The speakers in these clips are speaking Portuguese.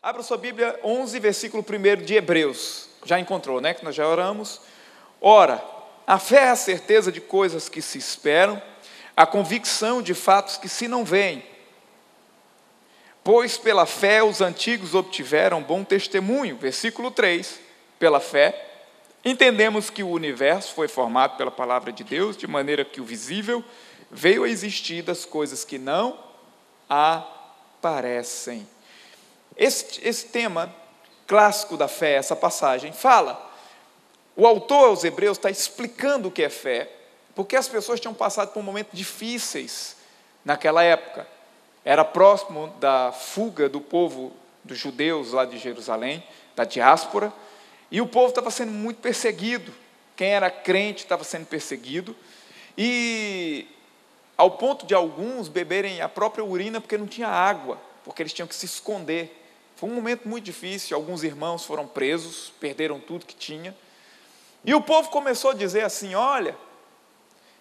Abra sua Bíblia, 11, versículo 1 de Hebreus. Já encontrou, né? Que nós já oramos. Ora, a fé é a certeza de coisas que se esperam, a convicção de fatos que se não veem. Pois pela fé os antigos obtiveram bom testemunho. Versículo 3. Pela fé, entendemos que o universo foi formado pela palavra de Deus, de maneira que o visível veio a existir das coisas que não aparecem. Esse tema clássico da fé, essa passagem, fala, o autor aos Hebreus está explicando o que é fé, porque as pessoas tinham passado por momentos difíceis naquela época. Era próximo da fuga do povo dos judeus lá de Jerusalém, da diáspora, e o povo estava sendo muito perseguido. Quem era crente estava sendo perseguido, e ao ponto de alguns beberem a própria urina porque não tinha água, porque eles tinham que se esconder. Foi um momento muito difícil, alguns irmãos foram presos, perderam tudo que tinha. E o povo começou a dizer assim, olha,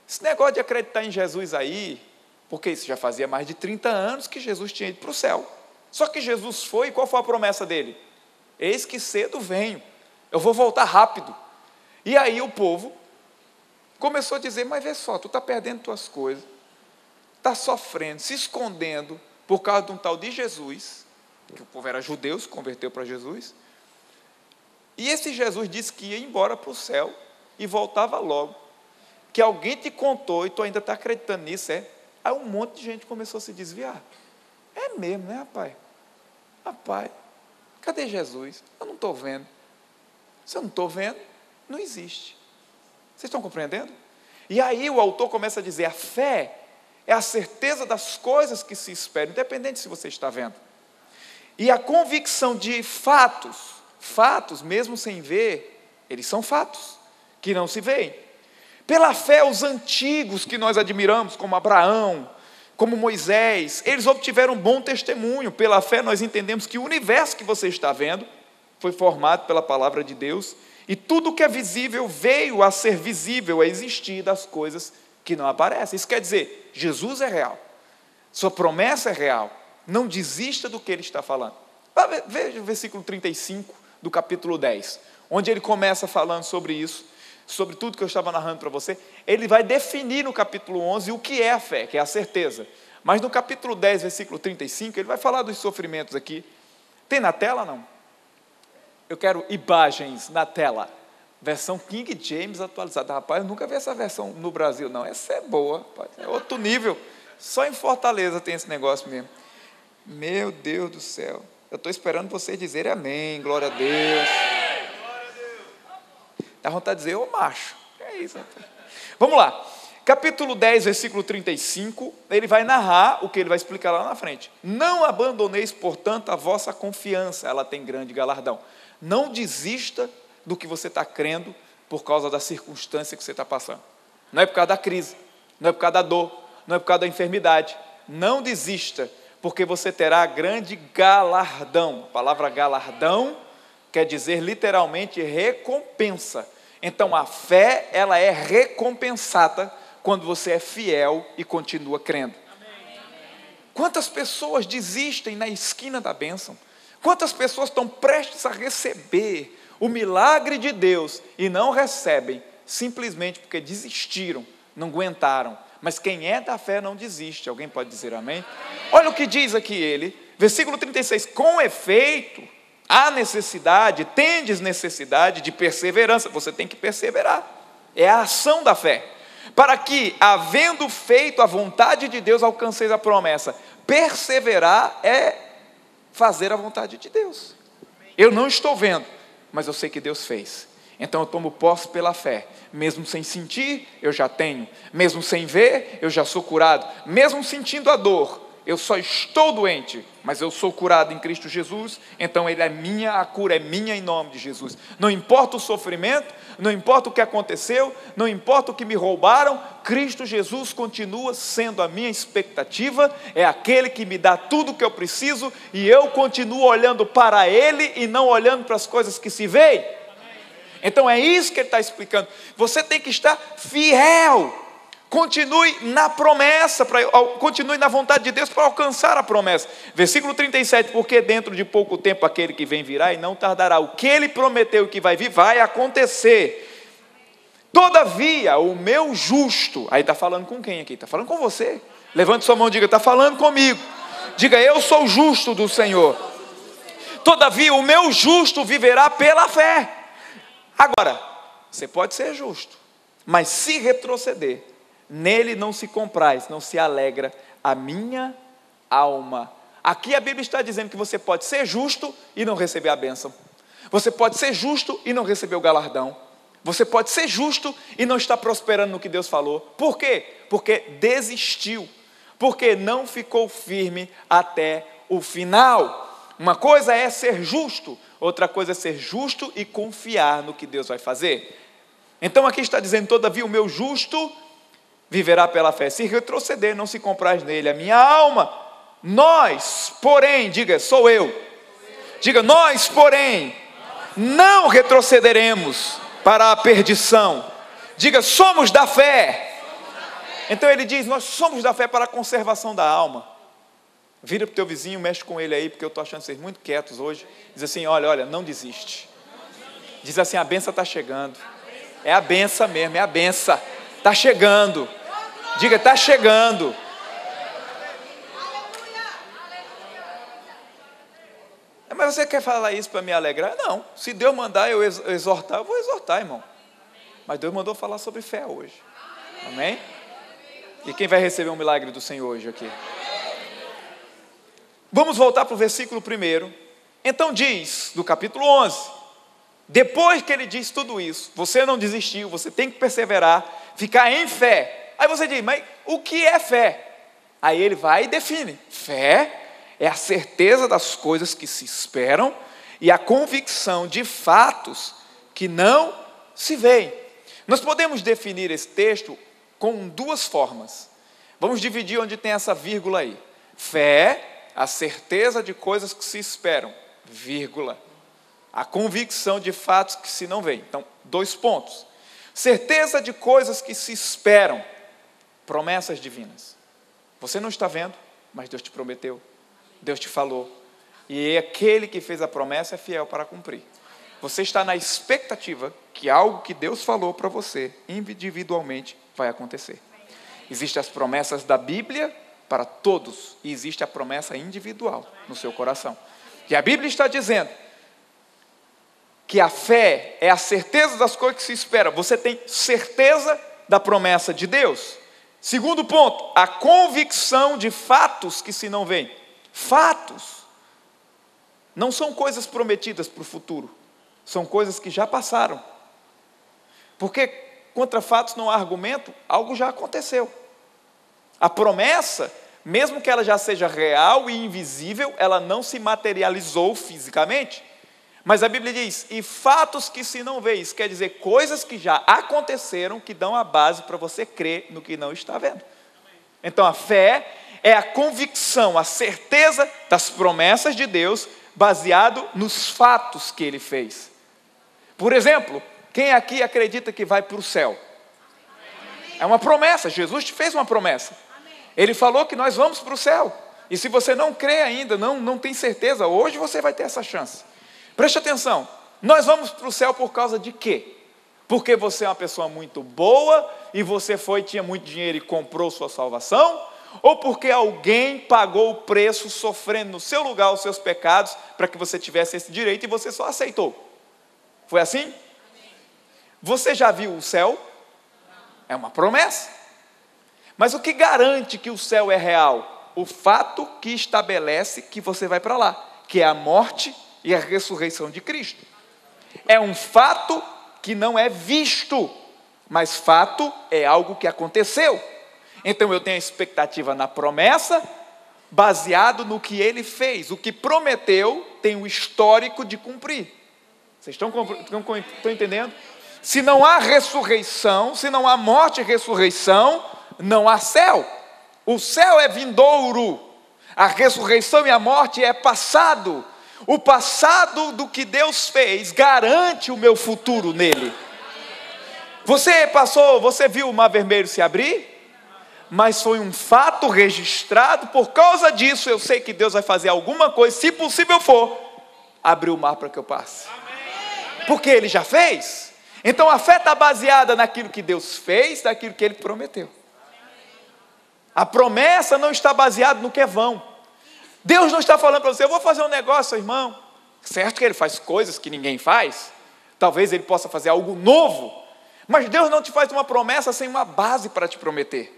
esse negócio de acreditar em Jesus aí, porque isso já fazia mais de 30 anos que Jesus tinha ido para o céu. Só que Jesus foi, e qual foi a promessa dele? Eis que cedo venho, eu vou voltar rápido. E aí o povo começou a dizer, mas vê só, tu está perdendo tuas coisas, está sofrendo, se escondendo por causa de um tal de Jesus, que o povo era judeu, se converteu para Jesus, e esse Jesus disse que ia embora para o céu e voltava logo, que alguém te contou e tu ainda está acreditando nisso, é? Aí um monte de gente começou a se desviar. É mesmo, né, rapaz? Rapaz, cadê Jesus? Eu não estou vendo. Se eu não estou vendo, não existe. Vocês estão compreendendo? E aí o autor começa a dizer, a fé é a certeza das coisas que se esperam, independente se você está vendo. E a convicção de fatos, mesmo sem ver, eles são fatos, que não se veem. Pela fé, os antigos que nós admiramos, como Abraão, como Moisés, eles obtiveram um bom testemunho. Pela fé, nós entendemos que o universo que você está vendo foi formado pela palavra de Deus, e tudo que é visível veio a ser visível, a existir das coisas que não aparecem. Isso quer dizer, Jesus é real, sua promessa é real. Não desista do que ele está falando. Veja o versículo 35 do capítulo 10, onde ele começa falando sobre isso, sobre tudo que eu estava narrando para você. Ele vai definir no capítulo 11 o que é a fé, que é a certeza. Mas no capítulo 10, versículo 35, ele vai falar dos sofrimentos aqui. Tem na tela, não? Eu quero imagens na tela. Versão King James atualizada. Rapaz, eu nunca vi essa versão no Brasil, não. Essa é boa, rapaz. É outro nível. Só em Fortaleza tem esse negócio mesmo. Meu Deus do céu. Eu estou esperando vocês dizerem amém, glória a Deus. Dá vontade de dizer, ô macho. É isso, rapaz. Vamos lá. Capítulo 10, versículo 35, ele vai narrar o que ele vai explicar lá na frente. Não abandoneis, portanto, a vossa confiança, ela tem grande galardão. Não desista do que você está crendo por causa da circunstância que você está passando. Não é por causa da crise, não é por causa da dor, não é por causa da enfermidade. Não desista, porque você terá grande galardão. A palavra galardão quer dizer literalmente recompensa. Então a fé, ela é recompensada quando você é fiel e continua crendo. Quantas pessoas desistem na esquina da bênção? Quantas pessoas estão prestes a receber o milagre de Deus e não recebem, simplesmente porque desistiram, não aguentaram. Mas quem é da fé não desiste. Alguém pode dizer amém? Olha o que diz aqui ele, versículo 36, com efeito, há necessidade, tendes necessidade de perseverança, você tem que perseverar, é a ação da fé, para que, havendo feito a vontade de Deus, alcanceis a promessa. Perseverar é fazer a vontade de Deus. Eu não estou vendo, mas eu sei que Deus fez. Então eu tomo posse pela fé. Mesmo sem sentir, eu já tenho. Mesmo sem ver, eu já sou curado. Mesmo sentindo a dor, eu só estou doente, mas eu sou curado em Cristo Jesus. Então ele é minha, a cura é minha em nome de Jesus. Não importa o sofrimento, não importa o que aconteceu, não importa o que me roubaram, Cristo Jesus continua sendo a minha expectativa, é aquele que me dá tudo o que eu preciso, e eu continuo olhando para Ele e não olhando para as coisas que se veem. Então é isso que ele está explicando. Você tem que estar fiel, Continue na promessa, continue na vontade de Deus para alcançar a promessa. Versículo 37, porque dentro de pouco tempo aquele que vem virá e não tardará. O que ele prometeu que vai vir, vai acontecer. Todavia, o meu justo, aí está falando com quem aqui? Está falando com você. Levante sua mão e diga, está falando comigo. Diga, eu sou o justo do Senhor. Todavia, o meu justo viverá pela fé. Agora, você pode ser justo, mas se retroceder, nele não se compraz, não se alegra a minha alma. Aqui a Bíblia está dizendo que você pode ser justo e não receber a bênção. Você pode ser justo e não receber o galardão. Você pode ser justo e não estar prosperando no que Deus falou. Por quê? Porque desistiu. Porque não ficou firme até o final. Uma coisa é ser justo, outra coisa é ser justo e confiar no que Deus vai fazer. Então aqui está dizendo, todavia o meu justo viverá pela fé. Se retroceder, não se compraz nele a minha alma. Nós, porém, diga, sou eu. Diga, nós, porém, não retrocederemos para a perdição. Diga, somos da fé. Então ele diz, nós somos da fé para a conservação da alma. Vira para o teu vizinho, mexe com ele aí, porque eu estou achando vocês muito quietos hoje. Diz assim, olha, não desiste. Diz assim, a benção está chegando. É a benção mesmo, é a benção. Está chegando. Diga, está chegando. Mas você quer falar isso para me alegrar? Não. Se Deus mandar eu exortar, eu vou exortar, irmão. Mas Deus mandou falar sobre fé hoje. Amém? E quem vai receber um milagre do Senhor hoje aqui? Vamos voltar para o versículo 1. Então diz, do capítulo 11, depois que ele diz tudo isso, você não desistiu, você tem que perseverar, ficar em fé. Aí você diz, mas o que é fé? Aí ele vai e define. Fé é a certeza das coisas que se esperam e a convicção de fatos que não se veem. Nós podemos definir esse texto com duas formas. Vamos dividir onde tem essa vírgula aí. Fé, a certeza de coisas que se esperam, vírgula. A convicção de fatos que se não veem. Então, 2 pontos. Certeza de coisas que se esperam, promessas divinas. Você não está vendo, mas Deus te prometeu. Deus te falou. E aquele que fez a promessa é fiel para cumprir. Você está na expectativa que algo que Deus falou para você, individualmente, vai acontecer. Existem as promessas da Bíblia para todos. E existe a promessa individual no seu coração. E a Bíblia está dizendo que a fé é a certeza das coisas que se esperam. Você tem certeza da promessa de Deus. Segundo ponto, a convicção de fatos que se não veem. Fatos não são coisas prometidas para o futuro, são coisas que já passaram. Porque contra fatos não há argumento, algo já aconteceu. A promessa, mesmo que ela já seja real e invisível, ela não se materializou fisicamente. Mas a Bíblia diz, e fatos que se não vê, isso quer dizer coisas que já aconteceram, que dão a base para você crer no que não está vendo. Então a fé é a convicção, a certeza das promessas de Deus, baseado nos fatos que Ele fez. Por exemplo, quem aqui acredita que vai para o céu? É uma promessa, Jesus te fez uma promessa. Ele falou que nós vamos para o céu. E se você não crê ainda, não tem certeza, hoje você vai ter essa chance. Preste atenção, nós vamos para o céu por causa de quê? Porque você é uma pessoa muito boa e você tinha muito dinheiro e comprou sua salvação? Ou porque alguém pagou o preço sofrendo no seu lugar os seus pecados para que você tivesse esse direito e você só aceitou? Foi assim? Você já viu o céu? É uma promessa. Mas o que garante que o céu é real? O fato que estabelece que você vai para lá, que é a morte e a ressurreição de Cristo. É um fato que não é visto, mas fato é algo que aconteceu. Então eu tenho a expectativa na promessa, baseado no que Ele fez. O que prometeu tem um histórico de cumprir. Vocês estão entendendo? Se não há ressurreição, se não há morte e ressurreição, não há céu. O céu é vindouro. A ressurreição e a morte é passado. O passado do que Deus fez garante o meu futuro nele. Você viu o mar vermelho se abrir? mas foi um fato registrado. Por causa disso, eu sei que Deus vai fazer alguma coisa, se possível for, abrir o mar para que eu passe. Porque Ele já fez. Então a fé está baseada naquilo que Deus fez, naquilo que Ele prometeu. A promessa não está baseada no que é vão. Deus não está falando para você: eu vou fazer um negócio, irmão. Certo que Ele faz coisas que ninguém faz. Talvez Ele possa fazer algo novo. Mas Deus não te faz uma promessa sem uma base para te prometer.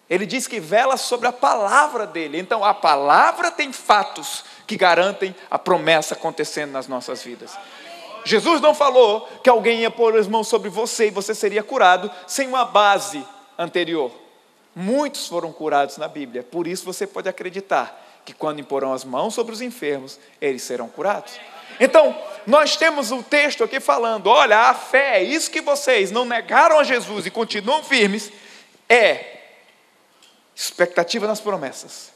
Ele diz que vela sobre a palavra dEle. Então a palavra tem fatos que garantem a promessa acontecendo nas nossas vidas. Jesus não falou que alguém ia pôr as mãos sobre você e você seria curado sem uma base anterior. Muitos foram curados na Bíblia. Por isso você pode acreditar que quando imporão as mãos sobre os enfermos, eles serão curados. Então, nós temos o texto aqui falando: olha, a fé, isso que vocês não negaram a Jesus e continuam firmes, é expectativa nas promessas.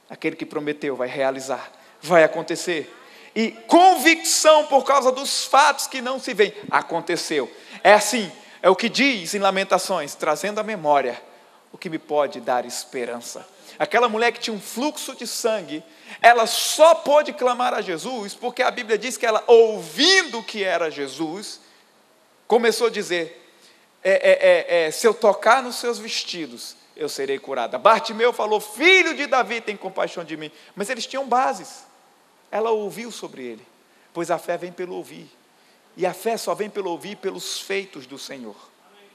Aquele que prometeu vai realizar, vai acontecer. E convicção por causa dos fatos que não se veem. Aconteceu. É assim, é o que diz em Lamentações, trazendo à memória o que me pode dar esperança. Aquela mulher que tinha um fluxo de sangue, ela só pôde clamar a Jesus porque a Bíblia diz que ela, ouvindo que era Jesus, começou a dizer: se eu tocar nos seus vestidos, eu serei curada. Bartimeu falou: filho de Davi, tem compaixão de mim. Mas eles tinham bases. Ela ouviu sobre ele, pois a fé vem pelo ouvir. E a fé só vem pelo ouvir, pelos feitos do Senhor.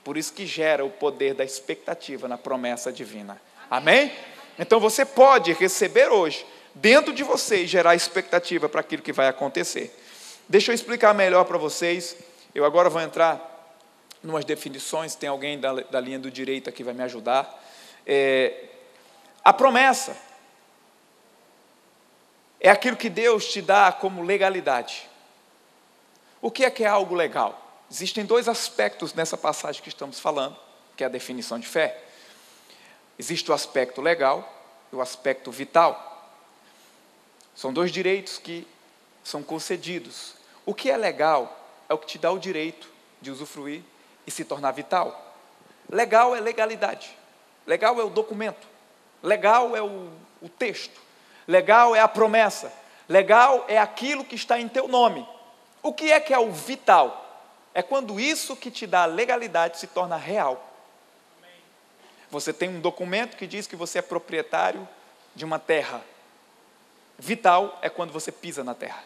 Por isso que gera o poder da expectativa na promessa divina. Amém? Então você pode receber hoje, dentro de você, e gerar expectativa para aquilo que vai acontecer. Deixa eu explicar melhor para vocês. Eu agora vou entrar em umas definições. Tem alguém da linha do direito aqui que vai me ajudar. A promessa é aquilo que Deus te dá como legalidade. O que é algo legal? Existem dois aspectos nessa passagem que estamos falando, que é a definição de fé. Existe o aspecto legal e o aspecto vital. São dois direitos que são concedidos. O que é legal é o que te dá o direito de usufruir e se tornar vital. Legal é legalidade. Legal é o documento. Legal é o texto. Legal é a promessa. Legal é aquilo que está em teu nome. O que é o vital? É quando isso que te dá legalidade se torna real. Você tem um documento que diz que você é proprietário de uma terra. Vital é quando você pisa na terra.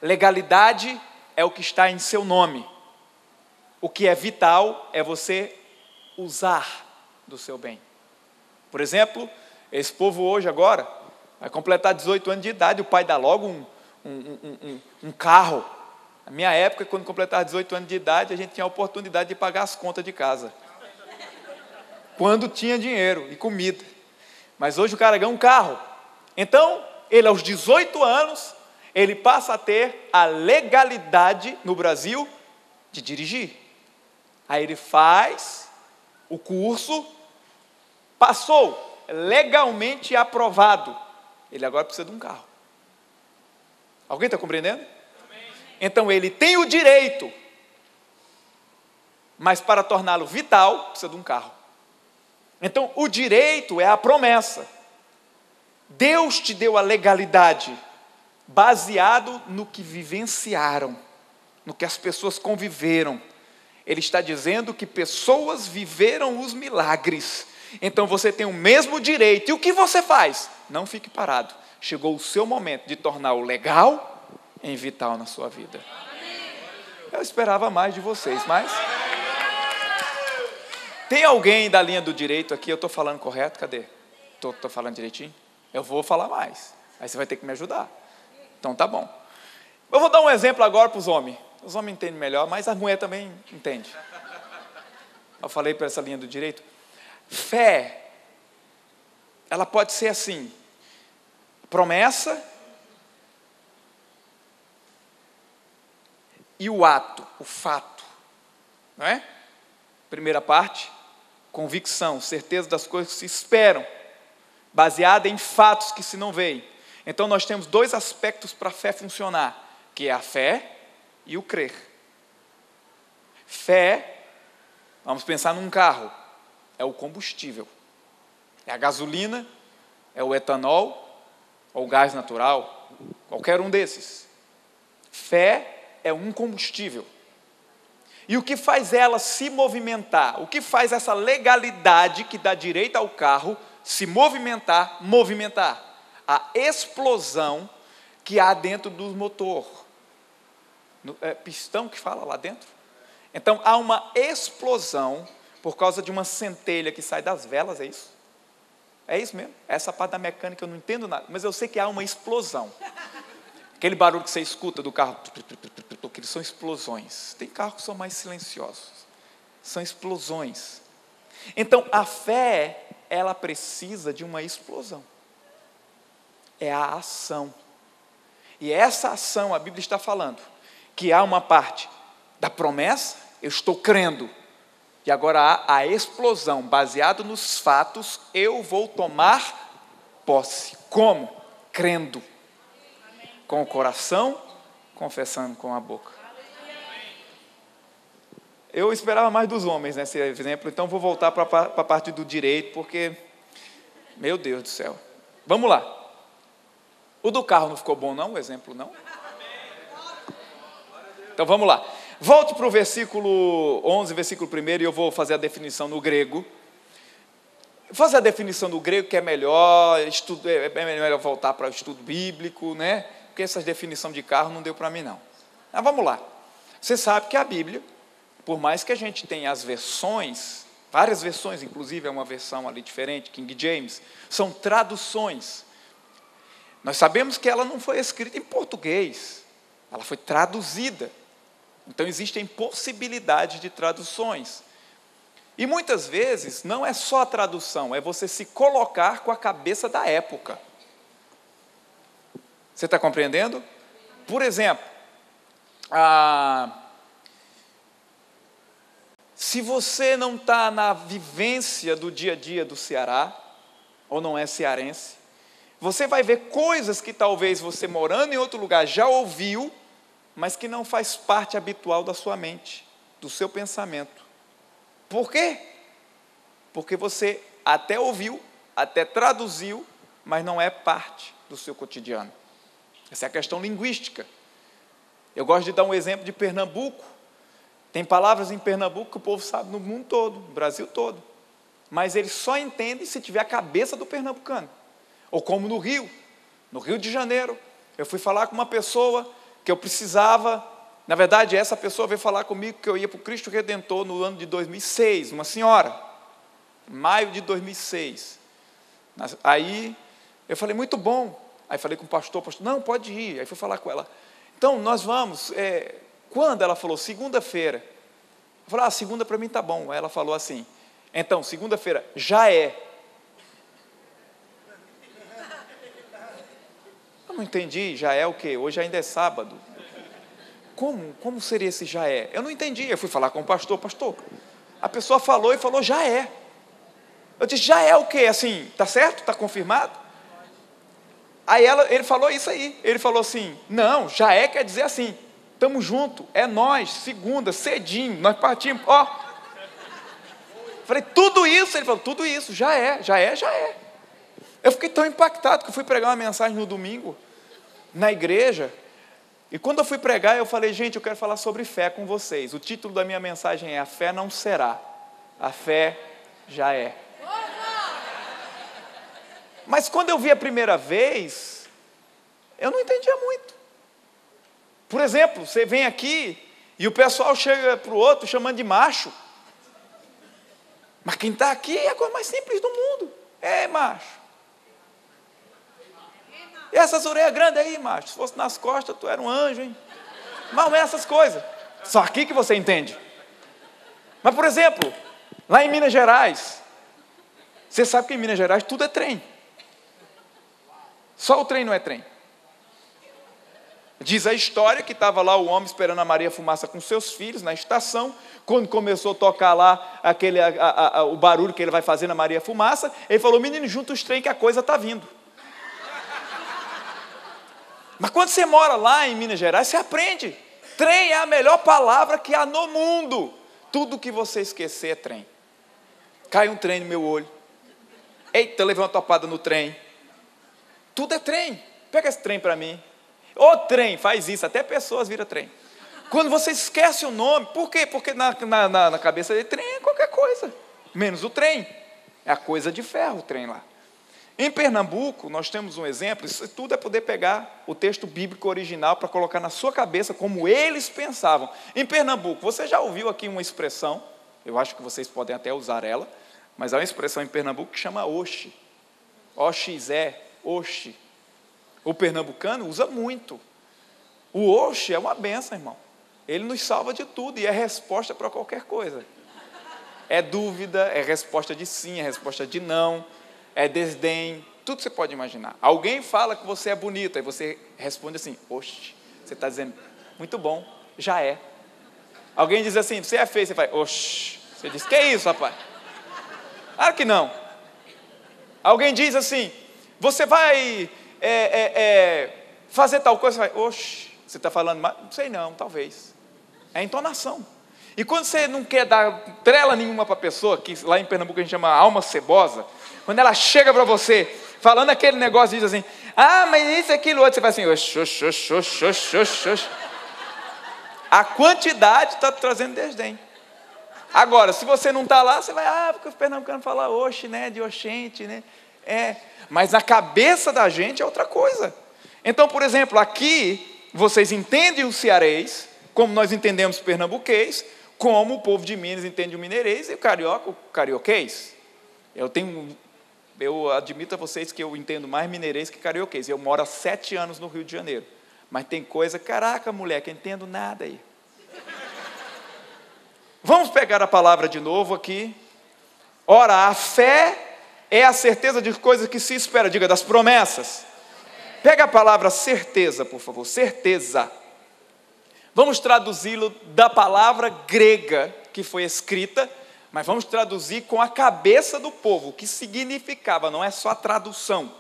Legalidade é o que está em seu nome. O que é vital é você usar do seu bem. Por exemplo, esse povo hoje agora vai completar 18 anos de idade, o pai dá logo um carro. Na minha época, quando completava 18 anos de idade, a gente tinha a oportunidade de pagar as contas de casa. Quando tinha dinheiro e comida. Mas hoje o cara ganha um carro. Então, ele aos 18 anos, ele passa a ter a legalidade no Brasil de dirigir. Aí ele faz o curso, passou, legalmente aprovado. Ele agora precisa de um carro. Alguém está compreendendo? Então ele tem o direito, mas para torná-lo vital, precisa de um carro. Então o direito é a promessa. Deus te deu a legalidade, baseado no que vivenciaram, no que as pessoas conviveram. Ele está dizendo que pessoas viveram os milagres. Então você tem o mesmo direito. E o que você faz? Não fique parado. Chegou o seu momento de tornar o legal em vital na sua vida. Eu esperava mais de vocês, mas... Tem alguém da linha do direito aqui? Eu estou falando correto? Cadê? Estou falando direitinho? Eu vou falar mais. Aí você vai ter que me ajudar. Então tá bom. Eu vou dar um exemplo agora para os homens. Os homens entendem melhor, mas a mulher também entende. Eu falei para essa linha do direito. Fé, ela pode ser assim: promessa e o ato, o fato, não é? Primeira parte, convicção, certeza das coisas que se esperam, baseada em fatos que se não veem. Então nós temos dois aspectos para a fé funcionar, que é a fé e o crer. Fé, vamos pensar num carro. é o combustível. É a gasolina, é o etanol, ou o gás natural, qualquer um desses. Fé é um combustível. E o que faz ela se movimentar? O que faz essa legalidade que dá direito ao carro se movimentar? A explosão que há dentro do motor. É pistão que fala lá dentro? Então, há uma explosão por causa de uma centelha que sai das velas, é isso? É isso mesmo? Essa parte da mecânica eu não entendo nada, mas eu sei que há uma explosão. Aquele barulho que você escuta do carro, que são explosões. Tem carros que são mais silenciosos. São explosões. Então, a fé, ela precisa de uma explosão. É a ação. E essa ação, a Bíblia está falando, que há uma parte da promessa, eu estou crendo, e agora há a explosão, baseado nos fatos, eu vou tomar posse. Como? Crendo. Com o coração, confessando com a boca. Eu esperava mais dos homens nesse exemplo, então vou voltar para a parte do direito, porque, meu Deus do céu. Vamos lá. O do carro não ficou bom não, o exemplo não? Então vamos lá. Volte para o versículo 11, versículo 1, e eu vou fazer a definição no grego. Fazer a definição no grego que é melhor, é melhor voltar para o estudo bíblico, né? Porque essa definição de carro não deu para mim não. Mas vamos lá. Você sabe que a Bíblia, por mais que a gente tenha as versões, várias versões, inclusive é uma versão ali diferente, King James, são traduções. Nós sabemos que ela não foi escrita em português, ela foi traduzida. Então existem possibilidades de traduções. E muitas vezes não é só a tradução, é você se colocar com a cabeça da época. Você está compreendendo? Por exemplo, se você não está na vivência do dia a dia do Ceará, ou não é cearense, você vai ver coisas que talvez você morando em outro lugar já ouviu, mas que não faz parte habitual da sua mente, do seu pensamento. Por quê? Porque você até ouviu, até traduziu, mas não é parte do seu cotidiano. Essa é a questão linguística. Eu gosto de dar um exemplo de Pernambuco. Tem palavras em Pernambuco que o povo sabe no mundo todo, no Brasil todo. Mas eles só entendem se tiver a cabeça do pernambucano. Ou como no Rio de Janeiro. Eu fui falar com uma pessoa que eu precisava, na verdade essa pessoa veio falar comigo que eu ia para o Cristo Redentor no ano de 2006, uma senhora, maio de 2006. Aí eu falei, muito bom. Aí falei com o pastor, não, pode ir. Aí fui falar com ela. Então, nós vamos, quando? Ela falou, segunda-feira. Eu falei, segunda para mim está bom. Aí ela falou assim, então, segunda-feira, já é. Eu não entendi, já é o quê? Hoje ainda é sábado. Como seria esse já é? Eu não entendi, eu fui falar com o pastor, a pessoa falou e falou, já é. Eu disse, já é o quê? Assim, está certo? Está confirmado? Aí ele falou isso aí, ele falou assim, não, já é quer dizer assim, estamos juntos, é nós, segunda, cedinho, nós partimos, ó. Falei, tudo isso? Ele falou, tudo isso, já é. Eu fiquei tão impactado que eu fui pregar uma mensagem no domingo, na igreja, e quando eu fui pregar, eu falei, gente, eu quero falar sobre fé com vocês. O título da minha mensagem é, a fé não será, a fé já é. Mas quando eu vi a primeira vez, eu não entendia muito. Por exemplo, você vem aqui e o pessoal chega para o outro chamando de macho. Mas quem está aqui é a coisa mais simples do mundo. É macho. E essas orelhas grandes aí, macho? Se fosse nas costas, tu era um anjo, hein? Mas não é essas coisas. Só aqui que você entende. Mas, por exemplo, lá em Minas Gerais, você sabe que em Minas Gerais tudo é trem. Só o trem não é trem. Diz a história que estava lá o homem esperando a Maria Fumaça com seus filhos na estação. Quando começou a tocar lá o barulho que ele vai fazer na Maria Fumaça, ele falou, menino, junta os trem que a coisa está vindo. Mas quando você mora lá em Minas Gerais, você aprende. Trem é a melhor palavra que há no mundo. Tudo que você esquecer é trem. cai um trem no meu olho. Eita, levei uma topada no trem. Tudo é trem. Pega esse trem para mim. Ô trem, faz isso, até pessoas viram trem. Quando você esquece o nome, por quê? Porque na cabeça dele, trem é qualquer coisa, menos o trem. É a coisa de ferro, o trem lá. Em Pernambuco, nós temos um exemplo, isso tudo é poder pegar o texto bíblico original para colocar na sua cabeça como eles pensavam. Em Pernambuco, você já ouviu aqui uma expressão, eu acho que vocês podem até usar ela, mas há uma expressão em Pernambuco que chama oxe. O-X-E, oxe. O pernambucano usa muito. O oxe é uma benção, irmão. Ele nos salva de tudo e é resposta para qualquer coisa. É dúvida, é resposta de sim, é resposta de não, é desdém, tudo você pode imaginar. Alguém fala que você é bonita e você responde assim, oxe, você está dizendo, muito bom, já é. Alguém diz assim, você é feio, você faz, oxe, você diz, que é isso, rapaz? Claro que não. Alguém diz assim, você vai fazer tal coisa, você vai, oxe, você está falando, não sei não, talvez. É a entonação. E quando você não quer dar trela nenhuma para a pessoa, que lá em Pernambuco a gente chama alma cebosa, quando ela chega para você, falando aquele negócio, diz assim, mas isso, aquilo, outro, você faz assim, oxe, oxe, oxe, oxe, oxe, oxe, oxe. A quantidade está trazendo desdém. Agora, se você não está lá, você vai, porque o pernambucano fala oxe, né, de oxente, né, mas na cabeça da gente é outra coisa. Então, por exemplo, aqui, vocês entendem o cearês, como nós entendemos o pernambuquês, como o povo de Minas entende o mineirês e o carioca, o carioquês. Eu admito a vocês que eu entendo mais mineirês que carioquês. Eu moro há 7 anos no Rio de Janeiro. Mas tem coisa, caraca, moleque, eu não entendo nada aí. Vamos pegar a palavra de novo aqui. Ora, a fé é a certeza de coisas que se espera. Diga, das promessas. Pega a palavra certeza, por favor, certeza. Vamos traduzi-lo da palavra grega que foi escrita, mas vamos traduzir com a cabeça do povo, o que significava, não é só a tradução.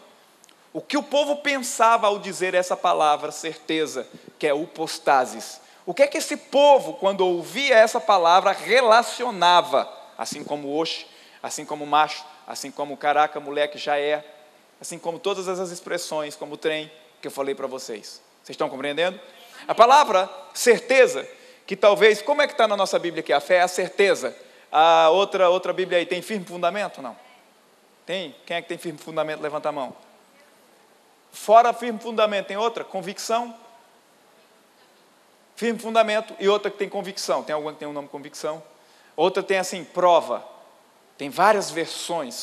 O que o povo pensava ao dizer essa palavra certeza, que é upostasis. O que é que esse povo, quando ouvia essa palavra, relacionava, assim como oxe, assim como macho, assim como caraca, moleque, já é, assim como todas essas expressões, como o trem que eu falei para vocês. Vocês estão compreendendo? A palavra certeza, que talvez, como é que está na nossa Bíblia aqui? A fé é a certeza. A outra Bíblia aí tem firme fundamento? Não. Tem? Quem é que tem firme fundamento? Levanta a mão. Fora firme fundamento, tem outra? Convicção. Firme fundamento e outra que tem convicção. Tem alguma que tem o nome convicção? Outra tem assim, prova. Tem várias versões.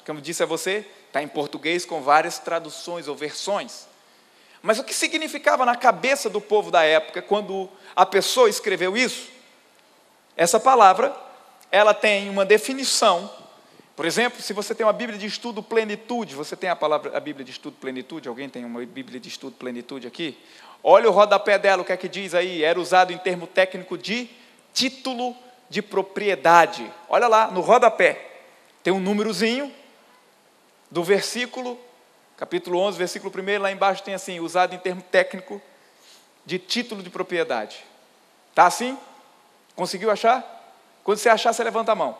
Como eu disse a você, está em português com várias traduções ou versões. Mas o que significava na cabeça do povo da época, quando a pessoa escreveu isso? Essa palavra, ela tem uma definição. Por exemplo, se você tem uma Bíblia de estudo plenitude, você tem a Bíblia de estudo plenitude? Alguém tem uma Bíblia de estudo plenitude aqui? Olha o rodapé dela, o que é que diz aí? Era usado em termo técnico de título de propriedade. Olha lá, no rodapé, tem um númerozinho do versículo, capítulo 11, versículo 1, lá embaixo tem assim, usado em termo técnico de título de propriedade. Está assim? Conseguiu achar? Quando você achar, você levanta a mão.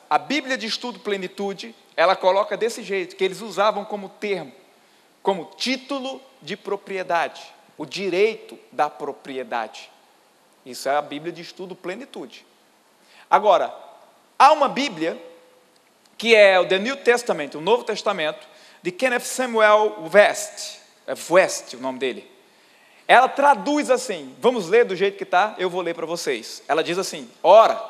A Bíblia de estudo plenitude, ela coloca desse jeito, que eles usavam como termo, como título de propriedade, o direito da propriedade. Isso é a Bíblia de estudo plenitude. Agora, há uma Bíblia, que é o The New Testament, o Novo Testamento, de Kenneth Samuel West, o nome dele. Ela traduz assim, vamos ler do jeito que está, eu vou ler para vocês. Ela diz assim, ora,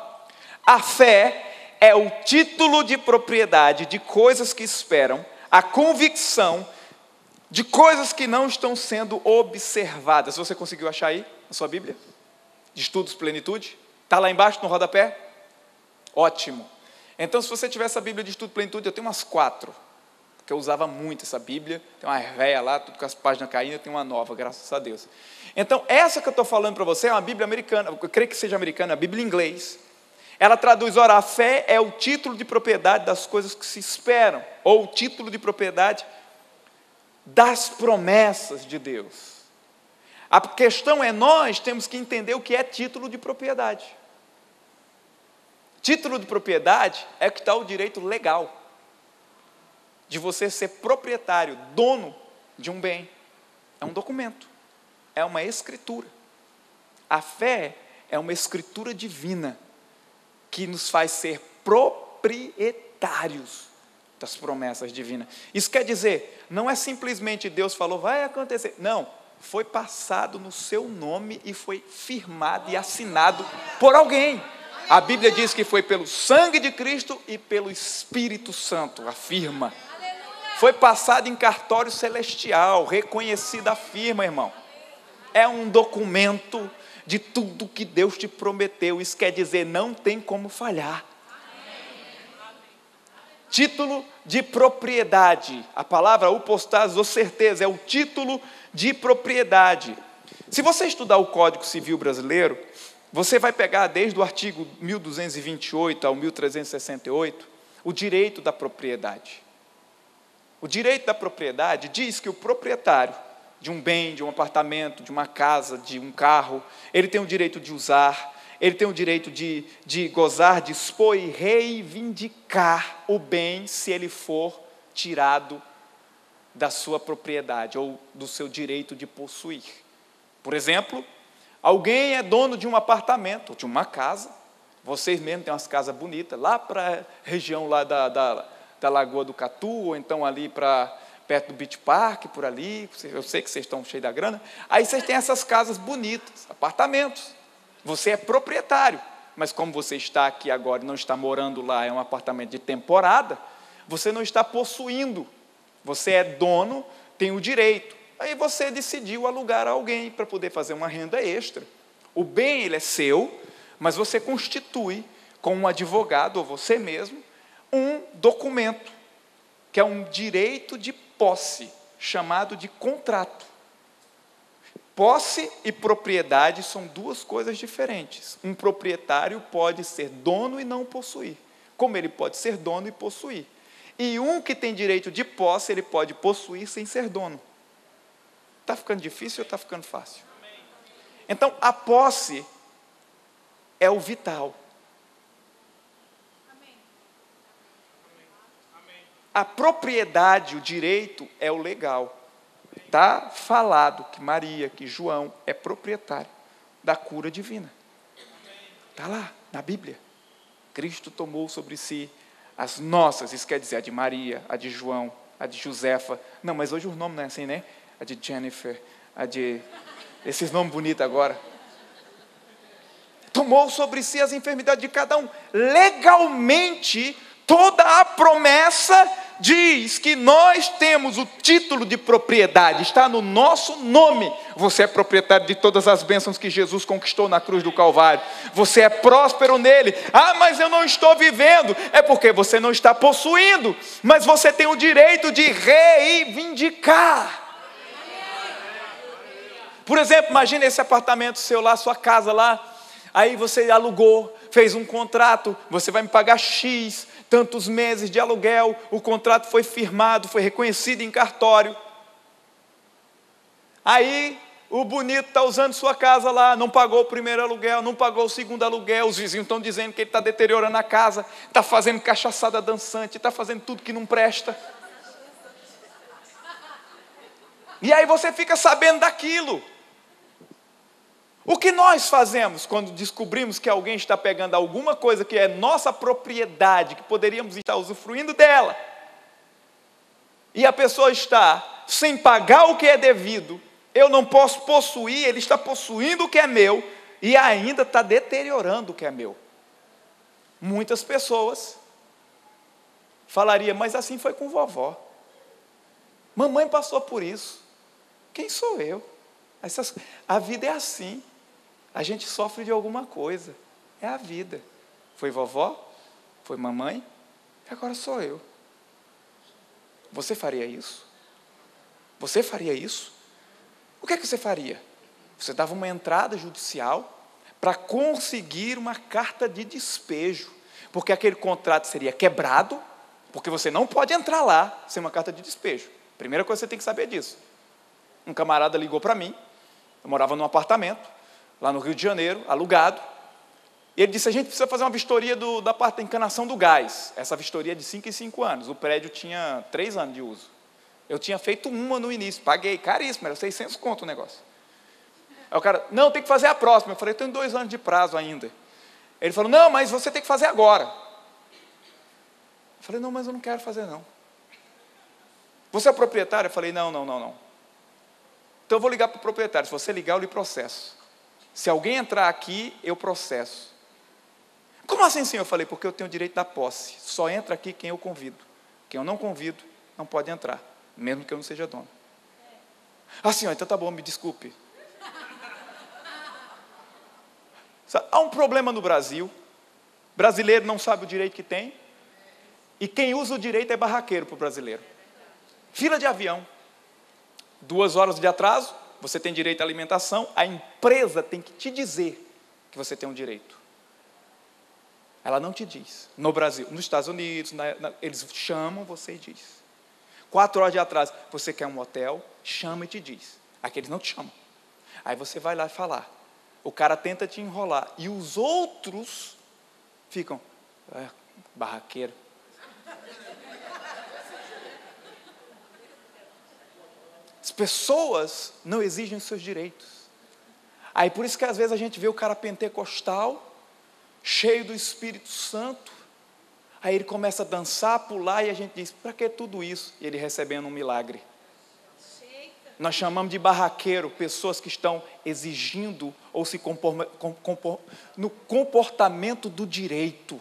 a fé é o título de propriedade de coisas que esperam, a convicção de coisas que não estão sendo observadas. Você conseguiu achar aí, na sua Bíblia? De estudos plenitude? Está lá embaixo no rodapé? Ótimo. Então, se você tiver essa Bíblia de estudo plenitude, eu tenho umas 4, porque eu usava muito essa Bíblia, tem uma velha lá, tudo com as páginas caindo, eu tenho uma nova, graças a Deus. Então, essa que eu estou falando para você é uma Bíblia americana, eu creio que seja americana, a Bíblia em inglês. Ela traduz, ora, a fé é o título de propriedade das coisas que se esperam, ou o título de propriedade das promessas de Deus. A questão é, nós temos que entender o que é título de propriedade. Título de propriedade é que está o direito legal de você ser proprietário, dono de um bem. É um documento, é uma escritura. A fé é uma escritura divina que nos faz ser proprietários das promessas divinas. Isso quer dizer, não é simplesmente Deus falou, vai acontecer. Não, foi passado no seu nome e foi firmado e assinado por alguém. A Bíblia diz que foi pelo sangue de Cristo e pelo Espírito Santo, afirma. Foi passado em cartório celestial, reconhecida a firma, irmão. É um documento de tudo que Deus te prometeu. Isso quer dizer, não tem como falhar. Título de propriedade. A palavra upostas, ou certeza, é o título de propriedade. Se você estudar o Código Civil Brasileiro, você vai pegar desde o artigo 1228 ao 1368, o direito da propriedade. O direito da propriedade diz que o proprietário de um bem, de um apartamento, de uma casa, de um carro, ele tem o direito de usar, ele tem o direito de gozar, dispor e reivindicar o bem se ele for tirado da sua propriedade ou do seu direito de possuir. Por exemplo, alguém é dono de um apartamento, de uma casa, vocês mesmos têm umas casas bonitas, lá para a região lá da Lagoa do Catu, ou então ali perto do Beach Park, por ali, eu sei que vocês estão cheios da grana, aí vocês têm essas casas bonitas, apartamentos. Você é proprietário, mas como você está aqui agora e não está morando lá, é um apartamento de temporada, você não está possuindo, você é dono, tem o direito. Aí você decidiu alugar a alguém para poder fazer uma renda extra. O bem, ele é seu, mas você constitui com um advogado, ou você mesmo, um documento, que é um direito de posse, chamado de contrato. Posse e propriedade são duas coisas diferentes. Um proprietário pode ser dono e não possuir, como ele pode ser dono e possuir. E um que tem direito de posse, ele pode possuir sem ser dono. Está ficando difícil ou está ficando fácil? Então, a posse é o vital. A propriedade, o direito, é o legal. Está falado que Maria, que João é proprietário da cura divina. Está lá, na Bíblia. Cristo tomou sobre si as nossas, isso quer dizer, a de Maria, a de João, a de Josefa. Não, mas hoje o nome não é assim, né? A de Jennifer, a de... esses nomes bonitos agora. Tomou sobre si as enfermidades de cada um. Legalmente, toda a promessa diz que nós temos o título de propriedade, está no nosso nome. Você é proprietário de todas as bênçãos que Jesus conquistou na cruz do Calvário. Você é próspero nele. Ah, mas eu não estou vivendo. É porque você não está possuindo, mas você tem o direito de reivindicar. Por exemplo, imagine esse apartamento seu lá, sua casa lá, aí você alugou, fez um contrato, você vai me pagar X, tantos meses de aluguel, o contrato foi firmado, foi reconhecido em cartório. Aí, o bonito está usando sua casa lá, não pagou o primeiro aluguel, não pagou o segundo aluguel, os vizinhos estão dizendo que ele está deteriorando a casa, está fazendo cachaçada dançante, está fazendo tudo que não presta. E aí você fica sabendo daquilo. O que nós fazemos quando descobrimos que alguém está pegando alguma coisa que é nossa propriedade, que poderíamos estar usufruindo dela, e a pessoa está sem pagar o que é devido, eu não posso possuir, ele está possuindo o que é meu, e ainda está deteriorando o que é meu. Muitas pessoas falariam, mas assim foi com vovó. Mamãe passou por isso. Quem sou eu? A vida é assim. A gente sofre de alguma coisa. É a vida. Foi vovó, foi mamãe, e agora sou eu. Você faria isso? Você faria isso? O que é que você faria? Você dava uma entrada judicial para conseguir uma carta de despejo, porque aquele contrato seria quebrado, porque você não pode entrar lá sem uma carta de despejo. Primeira coisa que você tem que saber disso. Um camarada ligou para mim, eu morava num apartamento, lá no Rio de Janeiro, alugado, Ele disse, a gente precisa fazer uma vistoria da parte da encanação do gás. Essa vistoria é de 5 em 5 anos. O prédio tinha 3 anos de uso. Eu tinha feito uma no início, paguei, caríssimo, era 600 conto o negócio. Aí o cara, não, tem que fazer a próxima. Eu falei, eu tenho 2 anos de prazo ainda. Ele falou, não, mas você tem que fazer agora. Eu falei, não, mas eu não quero fazer não. Você é proprietário? Eu falei, não. Então eu vou ligar para o proprietário. Se você ligar, eu lhe processo. Se alguém entrar aqui, eu processo. Como assim, senhor? Eu falei, porque eu tenho o direito da posse. Só entra aqui quem eu convido. Quem eu não convido, não pode entrar, mesmo que eu não seja dono. Ah, senhor, então tá bom, me desculpe. Há um problema no Brasil. Brasileiro não sabe o direito que tem. E quem usa o direito é barraqueiro para o brasileiro. Fila de avião. 2 horas de atraso, você tem direito à alimentação. A empresa tem que te dizer que você tem um direito. Ela não te diz. No Brasil, nos Estados Unidos, eles chamam você e diz. 4 horas de atraso, você quer um hotel, chama e te diz. Aqui eles não te chamam. Aí você vai lá falar. O cara tenta te enrolar. E os outros ficam, barraqueiro. As pessoas não exigem os seus direitos. Aí por isso que às vezes a gente vê o cara pentecostal, cheio do Espírito Santo, aí ele começa a dançar, pular, e a gente diz, para que tudo isso? E ele recebendo um milagre. Nós chamamos de barraqueiro, pessoas que estão exigindo, ou se no comportamento do direito.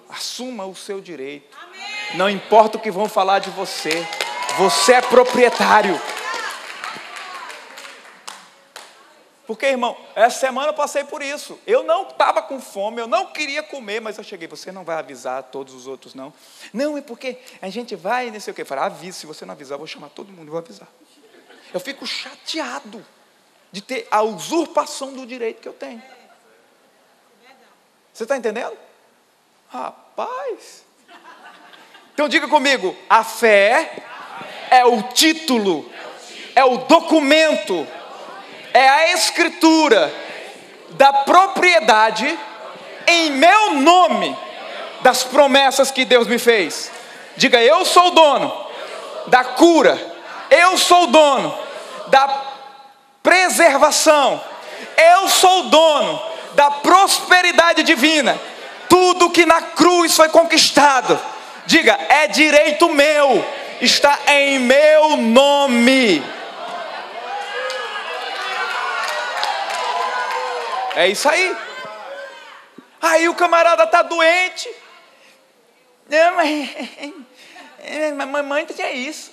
Assuma o seu direito. Não importa o que vão falar de você, você é proprietário. Porque, irmão, essa semana eu passei por isso. Eu não estava com fome, eu não queria comer, mas eu cheguei, você não vai avisar todos os outros, não? Não, é porque a gente vai, não sei o quê. Eu falei, avisa, se você não avisar, eu vou chamar todo mundo e vou avisar. Eu fico chateado de ter a usurpação do direito que eu tenho. Você está entendendo? Rapaz. Então diga comigo, a fé é o título, é o documento, é a escritura da propriedade em meu nome das promessas que Deus me fez. Diga, eu sou o dono da cura, eu sou o dono da preservação, eu sou o dono da prosperidade divina. Tudo que na cruz foi conquistado, diga, é direito meu, está em meu nome. É isso aí. Aí o camarada está doente. Não, mas mamãe tinha isso,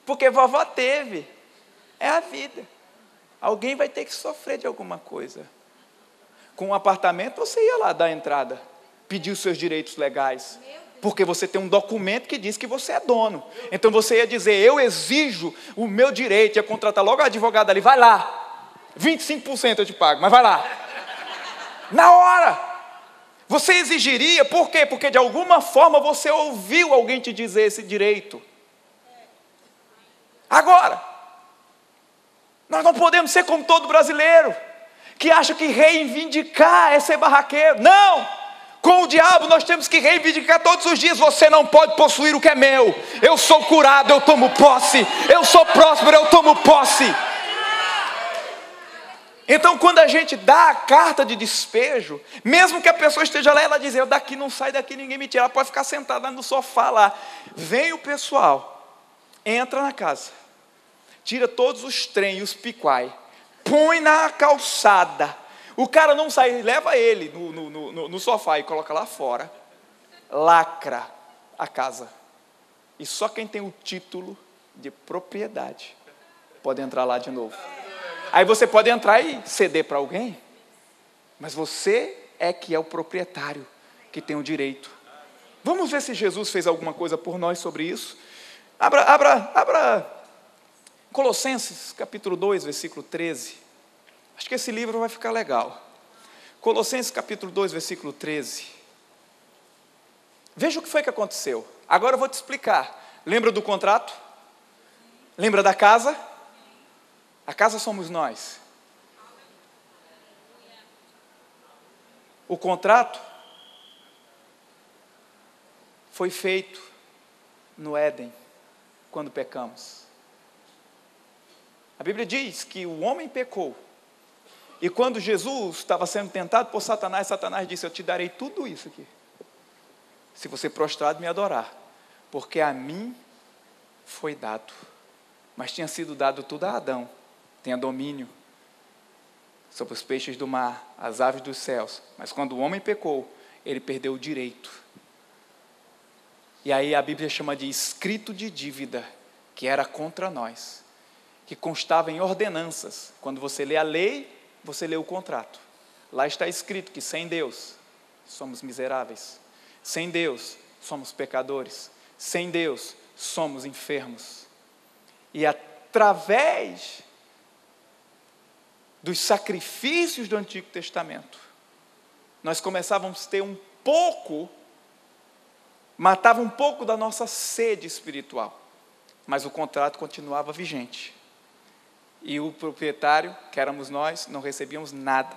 porque vovó teve. É a vida. Alguém vai ter que sofrer de alguma coisa. Com um apartamento, você ia lá dar a entrada, pedir os seus direitos legais, porque você tem um documento que diz que você é dono. Então você ia dizer, eu exijo o meu direito, ia contratar logo a advogada ali, vai lá, 25% eu te pago, mas vai lá. Na hora. Você exigiria, por quê? Porque de alguma forma você ouviu alguém te dizer esse direito. Agora, nós não podemos ser como todo brasileiro, que acha que reivindicar é ser barraqueiro. Não! Com o diabo nós temos que reivindicar todos os dias. Você não pode possuir o que é meu. Eu sou curado, eu tomo posse. Eu sou próspero, eu tomo posse. Então quando a gente dá a carta de despejo, mesmo que a pessoa esteja lá, ela diz, eu daqui não saio, daqui ninguém me tira. Ela pode ficar sentada no sofá lá. Vem o pessoal, entra na casa, tira todos os trem, os piquai, põe na calçada. O cara não sai, leva ele no sofá e coloca lá fora, lacra a casa. E só quem tem o título de propriedade pode entrar lá de novo. Aí você pode entrar e ceder para alguém, mas você é que é o proprietário, que tem o direito. Vamos ver se Jesus fez alguma coisa por nós sobre isso. Abra Colossenses, capítulo 2, versículo 13. Acho que esse livro vai ficar legal. Colossenses, capítulo 2, versículo 13. Veja o que foi que aconteceu. Agora eu vou te explicar. Lembra do contrato? Lembra da casa? A casa somos nós. O contrato foi feito no Éden, quando pecamos. A Bíblia diz que o homem pecou. E quando Jesus estava sendo tentado por Satanás, Satanás disse: eu te darei tudo isso aqui, se você prostrado me adorar, porque a mim foi dado. Mas tinha sido dado tudo a Adão. Tenha domínio sobre os peixes do mar, as aves dos céus. Mas quando o homem pecou, ele perdeu o direito. E aí a Bíblia chama de escrito de dívida, que era contra nós, que constava em ordenanças. Quando você lê a lei, você lê o contrato. Lá está escrito que sem Deus somos miseráveis. Sem Deus somos pecadores. Sem Deus somos enfermos. E através dos sacrifícios do Antigo Testamento, nós começávamos a ter um pouco, matava um pouco da nossa sede espiritual, mas o contrato continuava vigente. E o proprietário, que éramos nós, não recebíamos nada,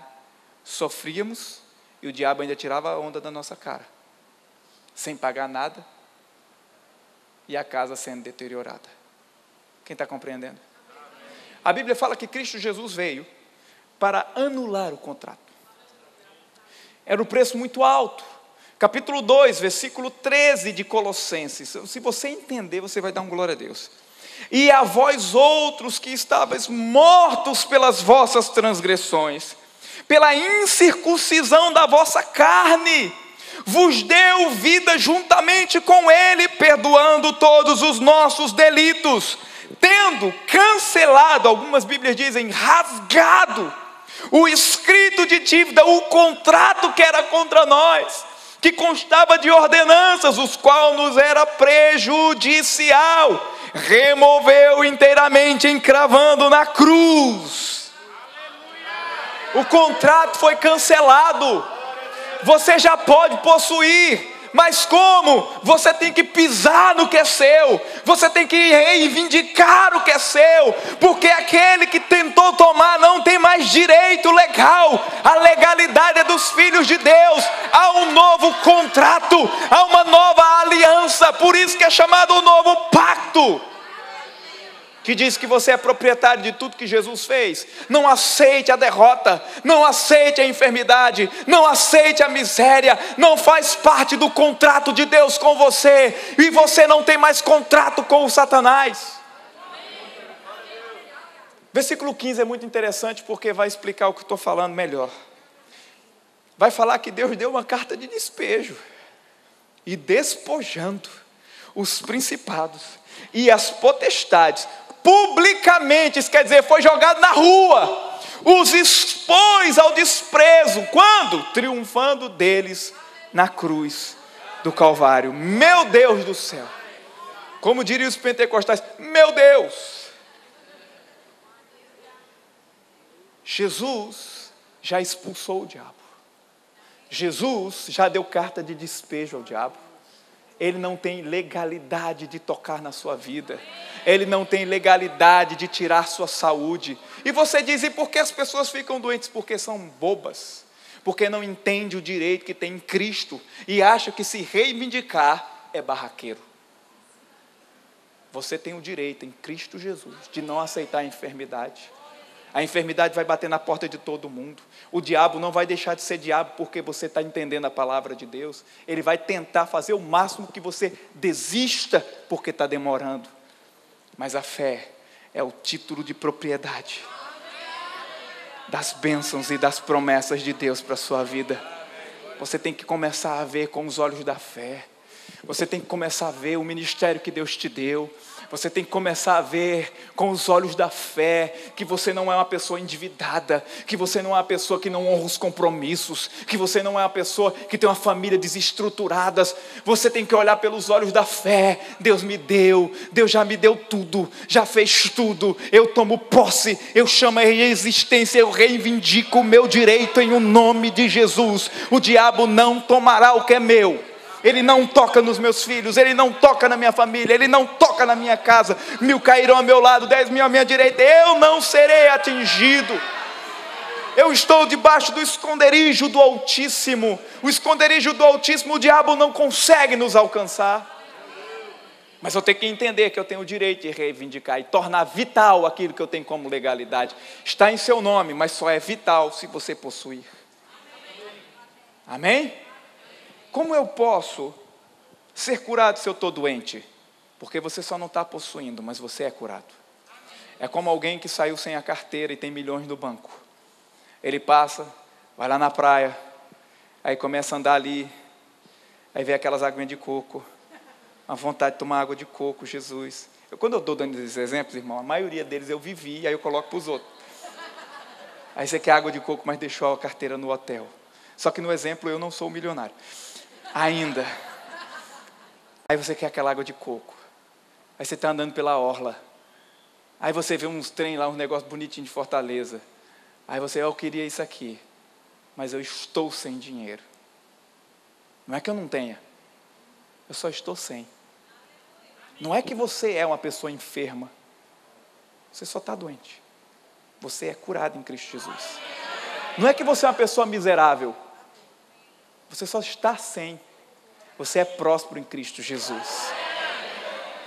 sofríamos, e o diabo ainda tirava a onda da nossa cara, sem pagar nada, e a casa sendo deteriorada. Quem está compreendendo? A Bíblia fala que Cristo Jesus veio para anular o contrato. Era um preço muito alto. Capítulo 2, versículo 13 de Colossenses. Se você entender, você vai dar um glória a Deus. E a vós outros que estáveis mortos pelas vossas transgressões, pela incircuncisão da vossa carne, vos deu vida juntamente com ele, perdoando todos os nossos delitos, tendo cancelado, algumas Bíblias dizem rasgado, o escrito de dívida, o contrato que era contra nós, que constava de ordenanças, os quais nos era prejudicial, removeu inteiramente, encravando na cruz. O contrato foi cancelado. Você já pode possuir, mas como? Você tem que pisar no que é seu, você tem que reivindicar o que é seu, porque aquele que tentou tomar não tem mais direito legal. A legalidade é dos filhos de Deus. Há um novo contrato, há uma nova aliança, por isso que é chamado o novo pacto, que diz que você é proprietário de tudo que Jesus fez. Não aceite a derrota, não aceite a enfermidade, não aceite a miséria, não faz parte do contrato de Deus com você, e você não tem mais contrato com o Satanás. Versículo 15 é muito interessante, porque vai explicar o que estou falando melhor. Vai falar que Deus deu uma carta de despejo, e despojando os principados e as potestades, publicamente, isso quer dizer, foi jogado na rua, os expôs ao desprezo. Quando? Triunfando deles na cruz do Calvário. Meu Deus do céu, como diriam os pentecostais, meu Deus. Jesus já expulsou o diabo, Jesus já deu carta de despejo ao diabo. Ele não tem legalidade de tocar na sua vida, ele não tem legalidade de tirar sua saúde. E você diz: e por que as pessoas ficam doentes? Porque são bobas, porque não entendem o direito que tem em Cristo, e acham que se reivindicar é barraqueiro. Você tem o direito em Cristo Jesus de não aceitar a enfermidade. A enfermidade vai bater na porta de todo mundo. O diabo não vai deixar de ser diabo porque você está entendendo a palavra de Deus. Ele vai tentar fazer o máximo que você desista porque está demorando. Mas a fé é o título de propriedade das bênçãos e das promessas de Deus para a sua vida. Você tem que começar a ver com os olhos da fé. Você tem que começar a ver o ministério que Deus te deu. Você tem que começar a ver com os olhos da fé que você não é uma pessoa endividada, que você não é uma pessoa que não honra os compromissos, que você não é uma pessoa que tem uma família desestruturada. Você tem que olhar pelos olhos da fé. Deus me deu, Deus já me deu tudo, já fez tudo, eu tomo posse, eu chamo a existência, eu reivindico o meu direito em o nome de Jesus. O diabo não tomará o que é meu. Ele não toca nos meus filhos, ele não toca na minha família, ele não toca na minha casa. 1000 cairão ao meu lado, 10.000 à minha direita, eu não serei atingido. Eu estou debaixo do esconderijo do Altíssimo. O esconderijo do Altíssimo, o diabo não consegue nos alcançar. Mas eu tenho que entender que eu tenho o direito de reivindicar e tornar vital aquilo que eu tenho como legalidade. Está em seu nome, mas só é vital se você possuir. Amém? Como eu posso ser curado se eu estou doente? Porque você só não está possuindo, mas você é curado. É como alguém que saiu sem a carteira e tem milhões no banco. Ele passa, vai lá na praia, aí começa a andar ali, aí vê aquelas aguinhas de coco, a vontade de tomar água de coco, Jesus. Quando eu estou dando esses exemplos, irmão, a maioria deles eu vivi, aí eu coloco para os outros. Aí você quer água de coco, mas deixou a carteira no hotel. Só que no exemplo eu não sou milionário. Ainda. Aí você quer aquela água de coco. Aí você está andando pela orla. Aí você vê uns trem lá, uns negócios bonitinhos de Fortaleza. Aí você, eu queria isso aqui, mas eu estou sem dinheiro. Não é que eu não tenha, eu só estou sem. Não é que você é uma pessoa enferma, você só está doente. Você é curado em Cristo Jesus. Não é que você é uma pessoa miserável, você só está sem. Você é próspero em Cristo Jesus.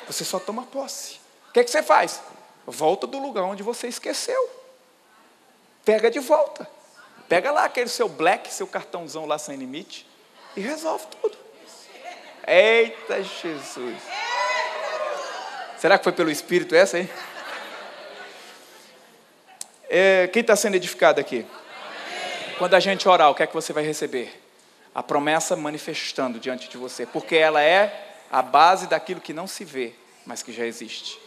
Você só toma posse. O que você faz? Volta do lugar onde você esqueceu. Pega de volta. Pega lá aquele seu black, seu cartãozão lá sem limite e resolve tudo. Eita Jesus. Será que foi pelo Espírito essa aí? Quem está sendo edificado aqui? Quando a gente orar, o que é que você vai receber? A promessa manifestando diante de você, porque ela é a base daquilo que não se vê, mas que já existe.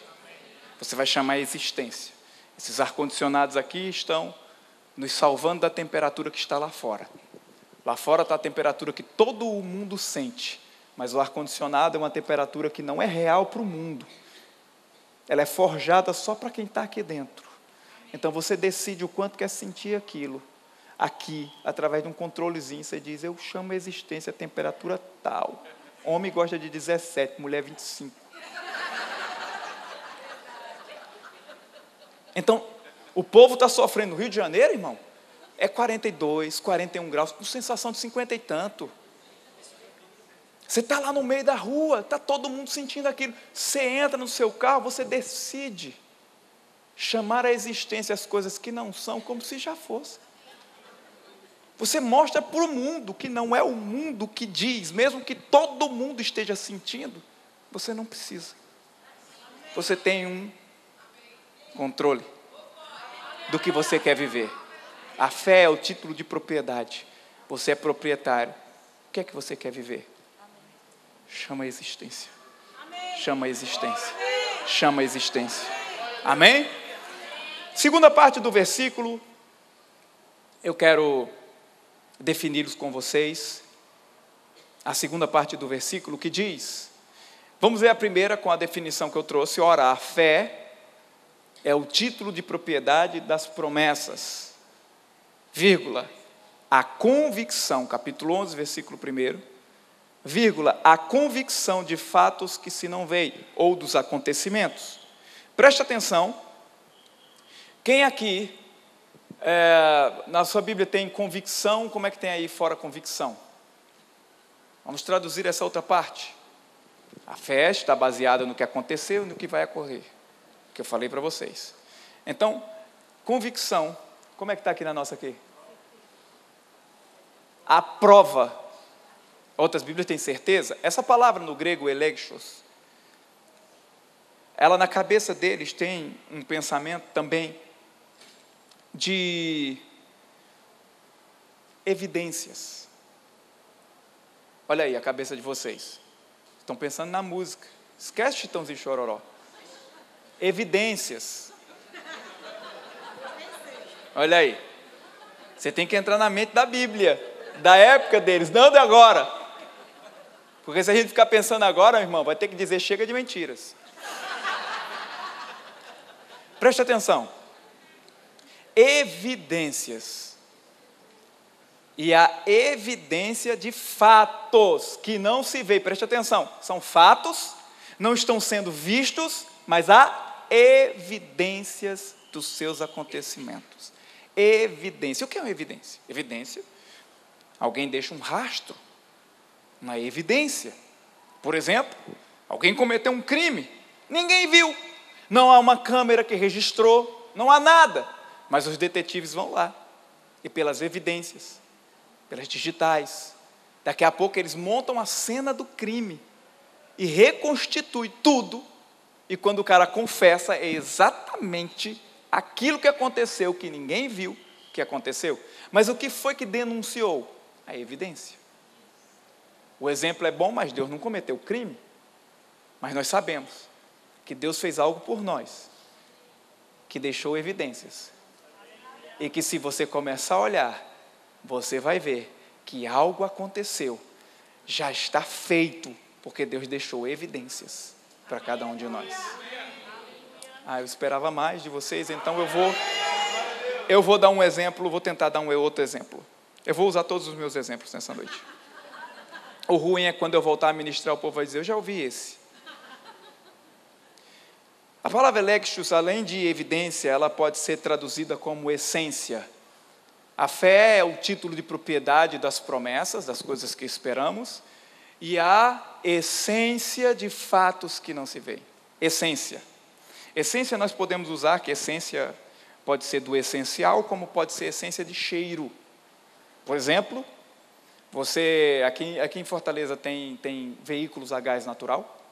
Você vai chamar a existência. Esses ar-condicionados aqui estão nos salvando da temperatura que está lá fora. Lá fora está a temperatura que todo o mundo sente, mas o ar-condicionado é uma temperatura que não é real para o mundo. Ela é forjada só para quem está aqui dentro. Então você decide o quanto quer sentir aquilo. Aqui, através de um controlezinho, você diz, eu chamo a existência a temperatura tal. Homem gosta de 17, mulher 25. Então, o povo está sofrendo no Rio de Janeiro, irmão, é 42, 41 graus, com sensação de 50 e tanto. Você está lá no meio da rua, está todo mundo sentindo aquilo. Você entra no seu carro, você decide chamar a existência as coisas que não são, como se já fossem. Você mostra para o mundo que não é o mundo que diz, mesmo que todo mundo esteja sentindo, você não precisa. Você tem um controle do que você quer viver. A fé é o título de propriedade. Você é proprietário. O que é que você quer viver? Chama a existência. Chama a existência. Chama a existência. Amém? Segunda parte do versículo, eu quero defini-los com vocês. A segunda parte do versículo que diz, vamos ver a primeira com a definição que eu trouxe, ora, a fé é o título de propriedade das promessas, vírgula, a convicção, capítulo 11, versículo 1, vírgula, a convicção de fatos que se não veem, ou dos acontecimentos. Preste atenção, quem aqui, na sua Bíblia tem convicção, como é que tem aí fora convicção? Vamos traduzir essa outra parte. A fé está baseada no que aconteceu e no que vai ocorrer, que eu falei para vocês. Então, convicção, como é que está aqui na nossa aqui? A prova. Outras Bíblias têm certeza. Essa palavra no grego, elegchos, ela na cabeça deles tem um pensamento também de evidências. Olha aí a cabeça de vocês. Estão pensando na música. Esquece Chitãozinho e Chororó. Evidências. Olha aí. Você tem que entrar na mente da Bíblia, da época deles, não de agora. Porque se a gente ficar pensando agora, irmão, vai ter que dizer chega de mentiras. Preste atenção. Evidências. E a evidência de fatos que não se vê. Preste atenção. São fatos, não estão sendo vistos, mas há evidências dos seus acontecimentos. evidência. O que é uma evidência? Evidência, alguém deixa um rastro, uma evidência. Por exemplo, alguém cometeu um crime, ninguém viu, não há uma câmera que registrou, não há nada, mas os detetives vão lá, e pelas evidências, pelas digitais, daqui a pouco eles montam a cena do crime, e reconstituem tudo, e quando o cara confessa, é exatamente aquilo que aconteceu, que ninguém viu que aconteceu. Mas o que foi que denunciou? A evidência. O exemplo é bom, mas Deus não cometeu crime. Mas nós sabemos que Deus fez algo por nós, que deixou evidências. E que se você começar a olhar, você vai ver que algo aconteceu, já está feito, porque Deus deixou evidências para cada um de nós. Eu esperava mais de vocês, então eu vou dar um exemplo, vou tentar dar um outro exemplo. Eu vou usar todos os meus exemplos nessa noite. O ruim é quando eu voltar a ministrar, o povo vai dizer, eu já ouvi esse. A palavra electus, além de evidência, ela pode ser traduzida como essência. A fé é o título de propriedade das promessas, das coisas que esperamos, e a essência de fatos que não se veem. Essência. Essência nós podemos usar, que essência pode ser do essencial, como pode ser essência de cheiro. Por exemplo, você, aqui em Fortaleza tem veículos a gás natural?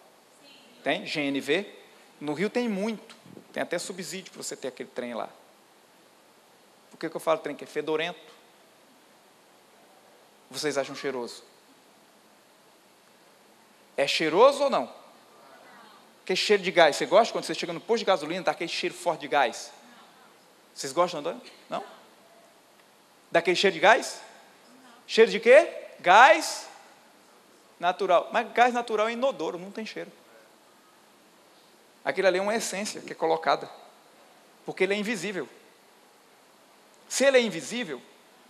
Sim. Tem? GNV? No Rio tem muito, tem até subsídio para você ter aquele trem lá. Por que eu falo trem que é fedorento? Vocês acham cheiroso? É cheiroso ou não? Aquele cheiro de gás, você gosta quando você chega no posto de gasolina, está aquele cheiro forte de gás? Vocês gostam, não? Daquele cheiro de gás? Cheiro de quê? Gás natural. Mas gás natural é inodoro, não tem cheiro. Aquilo ali é uma essência que é colocada, porque ele é invisível. Se ele é invisível,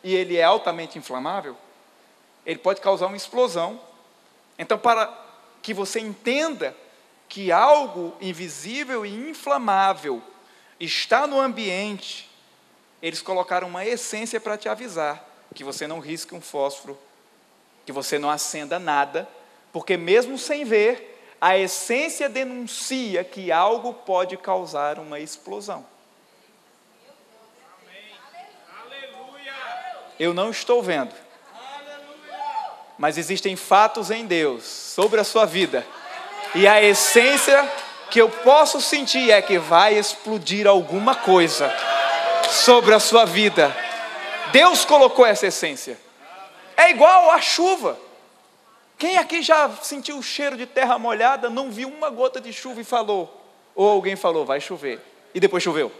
e ele é altamente inflamável, ele pode causar uma explosão. Então, para que você entenda que algo invisível e inflamável está no ambiente, eles colocaram uma essência para te avisar que você não risque um fósforo, que você não acenda nada, porque mesmo sem ver, a essência denuncia que algo pode causar uma explosão. Eu não estou vendo, mas existem fatos em Deus sobre a sua vida, e a essência que eu posso sentir é que vai explodir alguma coisa sobre a sua vida. Deus colocou essa essência. É igual a chuva. Quem aqui já sentiu o cheiro de terra molhada, não viu uma gota de chuva e falou, ou alguém falou, vai chover, e depois choveu?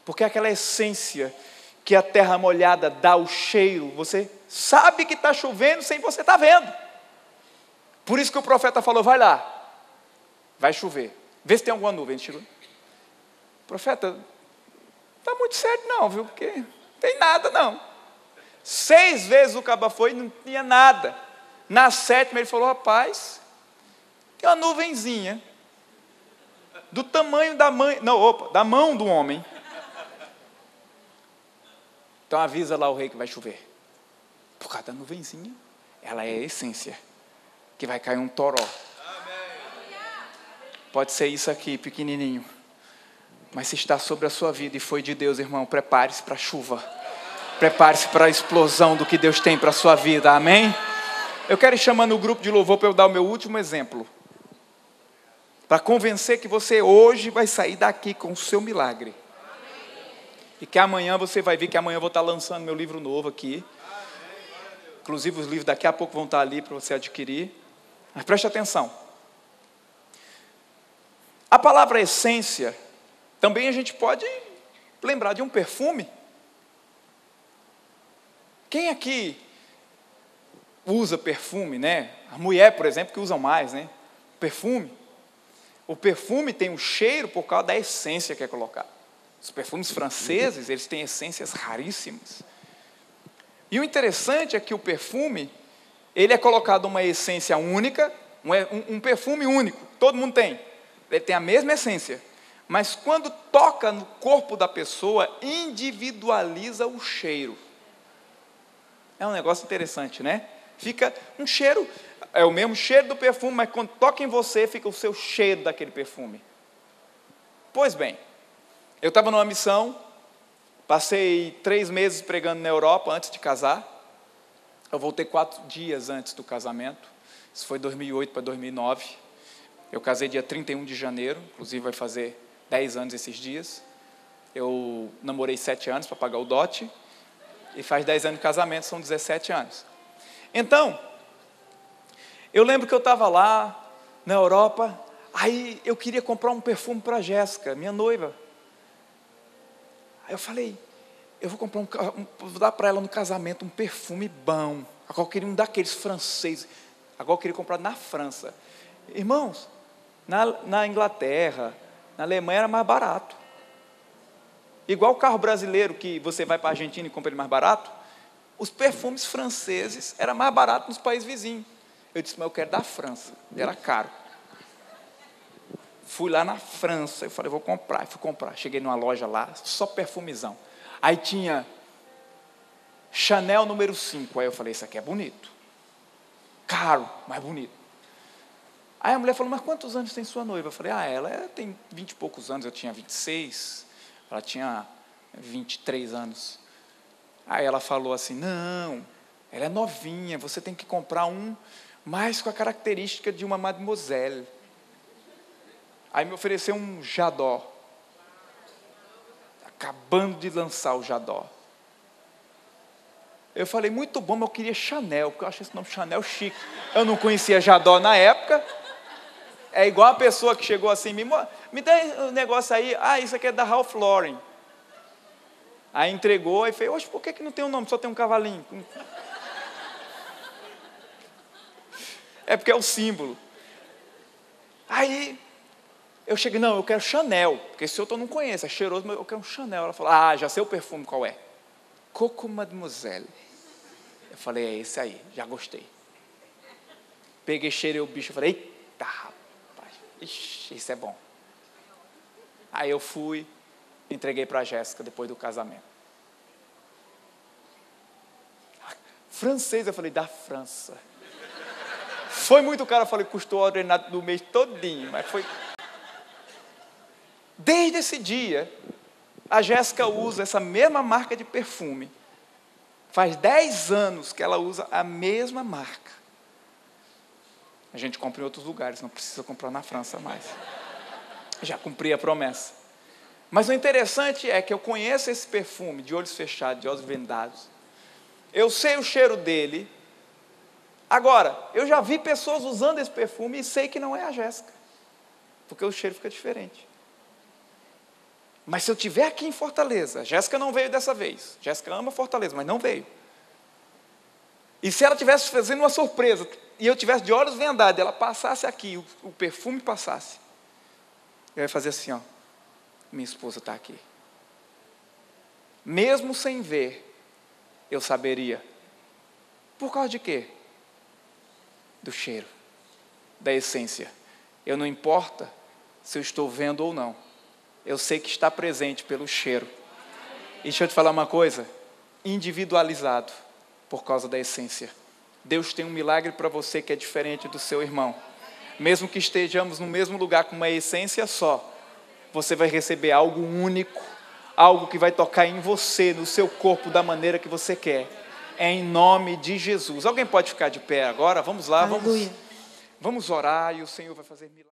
Porque aquela essência que a terra molhada dá o cheiro, você sabe que está chovendo sem você estar vendo. Por isso que o profeta falou, vai lá, vai chover, vê se tem alguma nuvem. Profeta, não está muito certo não, viu, porque não tem nada não. 6 vezes o caba foi e não tinha nada. Na 7ª ele falou, rapaz, tem uma nuvenzinha do tamanho da mão do homem. Então avisa lá o rei que vai chover. Por causa da nuvenzinha, ela é a essência, que vai cair um toró. Pode ser isso aqui, pequenininho, mas se está sobre a sua vida e foi de Deus, irmão, prepare-se para a chuva. Prepare-se para a explosão do que Deus tem para a sua vida, amém? Eu quero ir chamando o grupo de louvor para eu dar o meu último exemplo, para convencer que você hoje vai sair daqui com o seu milagre, e que amanhã você vai ver que amanhã eu vou estar lançando meu livro novo aqui, inclusive os livros daqui a pouco vão estar ali para você adquirir, mas preste atenção, a palavra essência, também a gente pode lembrar de um perfume. Quem aqui usa perfume, né? A mulher, por exemplo, que usam mais, né? Perfume. O perfume tem um cheiro por causa da essência que é colocada. Os perfumes franceses, eles têm essências raríssimas. E o interessante é que o perfume, ele é colocado uma essência única, um perfume único, todo mundo tem. Ele tem a mesma essência, mas quando toca no corpo da pessoa, individualiza o cheiro. É um negócio interessante, né? Fica um cheiro, é o mesmo cheiro do perfume, mas quando toca em você, fica o seu cheiro daquele perfume. Pois bem, eu estava numa missão, passei 3 meses pregando na Europa antes de casar. Eu voltei 4 dias antes do casamento. Isso foi 2008 para 2009. Eu casei dia 31 de janeiro, inclusive vai fazer 10 anos esses dias. Eu namorei 7 anos para pagar o dote, e faz 10 anos de casamento, são 17 anos. Então, eu lembro que eu estava lá na Europa, aí eu queria comprar um perfume para a Jéssica, minha noiva. Aí eu falei, eu vou comprar vou dar para ela no casamento um perfume bom. Agora eu queria um daqueles franceses. Agora eu queria comprar na França. Irmãos, na Inglaterra, na Alemanha era mais barato. Igual o carro brasileiro que você vai para a Argentina e compra ele mais barato, os perfumes franceses eram mais baratos nos países vizinhos. Eu disse, mas eu quero da França. Era caro. Fui lá na França, eu falei, vou comprar. Fui comprar. Cheguei numa loja lá, só perfumizão. Aí tinha Chanel número 5. Aí eu falei, isso aqui é bonito. Caro, mas bonito. Aí a mulher falou, mas quantos anos tem sua noiva? Eu falei, ela tem 20 e poucos anos, eu tinha 26, ela tinha 23 anos. Aí ela falou assim, não, ela é novinha, você tem que comprar um mais com a característica de uma mademoiselle. Aí me ofereceu um Jadot. Acabando de lançar o Jadot. Eu falei, muito bom, mas eu queria Chanel, porque eu achei esse nome Chanel chique. Eu não conhecia Jadot na época. É igual a pessoa que chegou assim, me dá um negócio aí, isso aqui é da Ralph Lauren. Aí entregou e fez, oxe, por que não tem um nome, só tem um cavalinho? É porque é o símbolo. Aí eu cheguei, não, eu quero Chanel, porque esse outro eu não conheço, é cheiroso, mas eu quero um Chanel. Ela falou, já sei o perfume qual é. Coco Mademoiselle. Eu falei, é esse aí, já gostei. Peguei, cheirei o bicho, falei, eita, rapaz, ixi, isso é bom. Aí eu fui, entreguei para a Jéssica depois do casamento. Francês, eu falei, da França. Foi muito caro, eu falei, custou o ordenado do mês todinho, mas foi. Desde esse dia, a Jéssica usa essa mesma marca de perfume. Faz 10 anos que ela usa a mesma marca. A gente compra em outros lugares, não precisa comprar na França mais. Já cumpri a promessa. Mas o interessante é que eu conheço esse perfume de olhos fechados, de olhos vendados. Eu sei o cheiro dele. Agora, eu já vi pessoas usando esse perfume e sei que não é a Jéssica, porque o cheiro fica diferente. Mas se eu estiver aqui em Fortaleza, a Jéssica não veio dessa vez. Jéssica ama Fortaleza, mas não veio. E se ela estivesse fazendo uma surpresa, e eu estivesse de olhos vendados, ela passasse aqui, o perfume passasse, eu ia fazer assim, minha esposa está aqui. Mesmo sem ver, eu saberia. Por causa de quê? Do cheiro, da essência. Eu não importa se eu estou vendo ou não. Eu sei que está presente pelo cheiro. E deixa eu te falar uma coisa, individualizado por causa da essência. Deus tem um milagre para você que é diferente do seu irmão. Mesmo que estejamos no mesmo lugar com uma essência só, você vai receber algo único, algo que vai tocar em você, no seu corpo, da maneira que você quer. É em nome de Jesus. Alguém pode ficar de pé agora? Vamos lá, vamos orar e o Senhor vai fazer milagre.